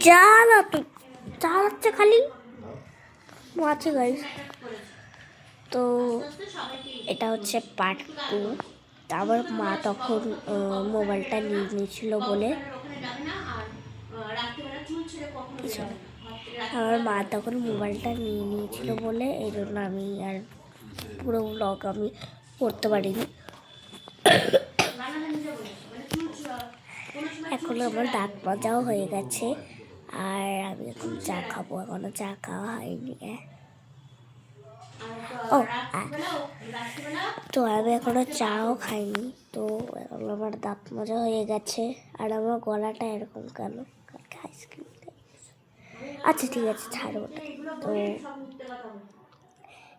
জ্বালা তো চালাচ্ছে খালি আছে গাইস। তো এটা হচ্ছে পার্ট 2। আমার মা তখন মোবাইলটা নিয়ে নিয়েছিল বলে এই জন্য আমি আর পুরো ব্লগ আমি করতে পারিনি। এখন আমার দাঁত মজাও হয়ে গেছে আর আমি এখন চা খাবো, এখনো চা খাওয়া হয়নি। তো আমি এখনো চাও খাইনি। তো এখন আমার দাঁত মজা হয়ে গেছে আর আমার গলাটা এরকম কেন? কালকে আইসক্রিম আচ্ছা ঠিক আছে ছাড়বো। তো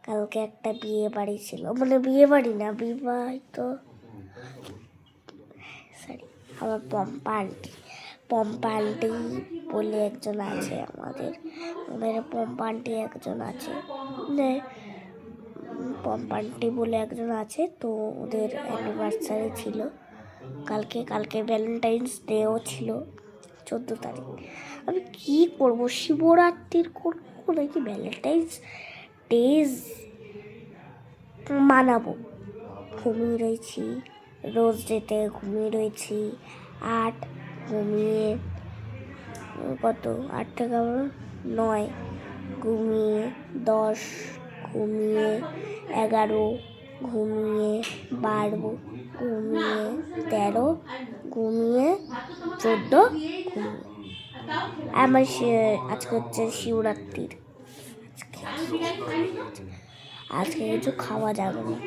কালকে একটা বিয়ে বাড়ি ছিল, মানে বিয়ে বাড়ি না, বিবাহিত, সরি আমার পম্পা আন্টি বলে একজন আছে, আমাদের পম্পা আন্টি একজন আছে, পম্পা আন্টি বলে একজন আছে। তো ওদের অ্যানিভার্সারি ছিল কালকে ভ্যালেন্টাইন্স ডেও ছিল 14 তারিখ। আমি কি করবো, শিবরাত্রির করবো নাকি ভ্যালেন্টাইন্স ডেজ মানাবো? ঘুমিয়ে রয়েছি, রোজ ডেতে ঘুমিয়ে রয়েছি 8, ঘুমিয়ে কত 8 থেকে 9, ঘুমিয়ে 10, ঘুমিয়ে 11, ঘুমিয়ে 12, ঘুমিয়ে 13, ঘুমিয়ে 14, ঘুমিয়ে। আমার আজকে হচ্ছে শিবরাত্রির, আজকে কিছু খাওয়া যাবে না।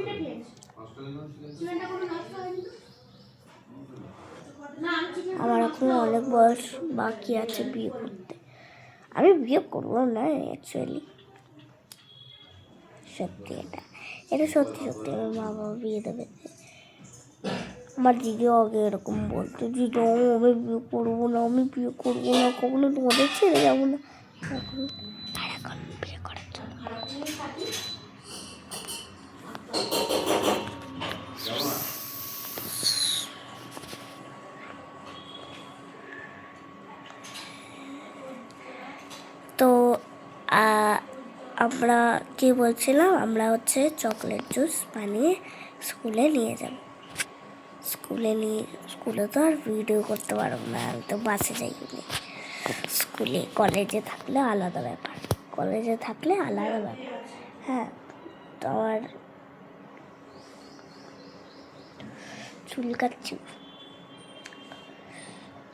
আমার এখন অনেক বয়স বাকি আছে বিয়ে করতে। আমি বিয়ে করবো না অ্যাকচুয়ালি, সত্যি এটা সত্যি আমার মা বাবা বিয়ে দেবে। আমার দিদিও আগে এরকম বলতো, দিদি আমি বিয়ে করবো না, কখনো তোমাদের ছেড়ে যাবো না। এখন বিয়ে করার জন্য তো আমরা কি বলছিলাম, আমরা হচ্ছে চকলেট জুস বানিয়ে স্কুলে নিয়ে যাব। স্কুলে তো আর ভিডিও করতে পারবো না, আমি তো বাসে যাই। স্কুলে কলেজে থাকলে আলাদা ব্যাপার, হ্যাঁ। তো আমার চুল কাটছি,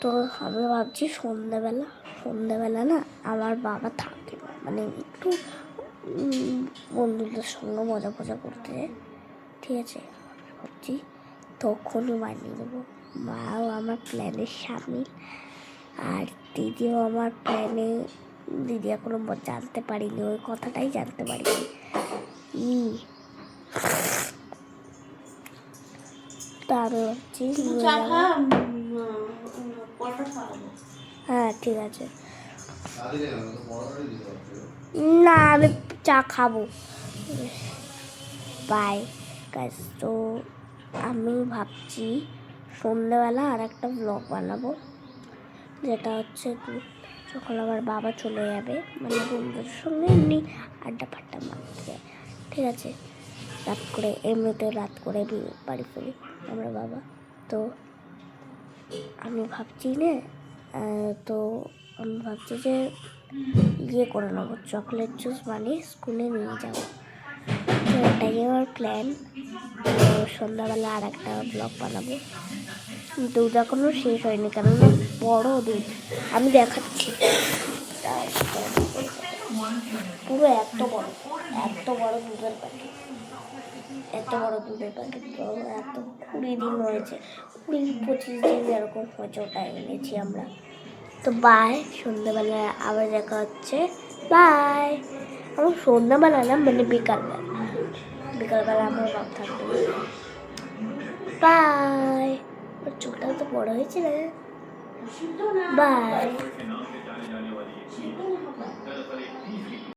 তো আমি ভাবছি সন্ধ্যাবেলা না আমার বাবা থাকে না, মানে একটু বন্ধুদের সঙ্গে মজা করতে, ঠিক আছে? ভাবছি তখনই বানিয়ে দেবো। মাও আমার প্ল্যানের সামিল আর দিদিও আমার প্ল্যানে, দিদি এখনো জানতে পারিনি, ওই কথাটাই জানতে পারিনি। তা আমি ভাবছি হ্যাঁ ঠিক আছে, না আমি চা খাবো। Bye guys. তো আমি ভাবছি সন্ধ্যেবেলা আর একটা ব্লগ বানাবো, যেটা হচ্ছে যখন আমার বাবা চলে যাবে, মানে বন্ধুদের সঙ্গে এমনি আড্ডা ফাড্ডা মারতে, ঠিক আছে? এমনিতে রাত করে বাড়ি ফিরি আমরা বাবা। তো আমি ভাবছি যে ইয়ে করে নেবো, চকলেট জুস বানিয়ে স্কুলে নিয়ে যাবো। তো এটাই আমার প্ল্যান। তো সন্ধ্যাবেলা আর একটা ব্লগ বানাবো। দুধ এখনো শেষ হয়নি, কেননা বড় দুধ আমি দেখাচ্ছি, পুরো এত বড় দুধের প্যাকেট, তো এত 20 দিন হয়েছে, 20-25 দিন এরকম হয়েছে, ওটা এনেছি আমরা। তো বাই, সন্ধ্যাবেলা আবার দেখা হচ্ছে। বাই। আমার সন্ধ্যাবেলা না, মানে বিকালবেলা আমার বাপ থাকবে। বাই। চুলটা তো বড় হয়েছে না। বাই।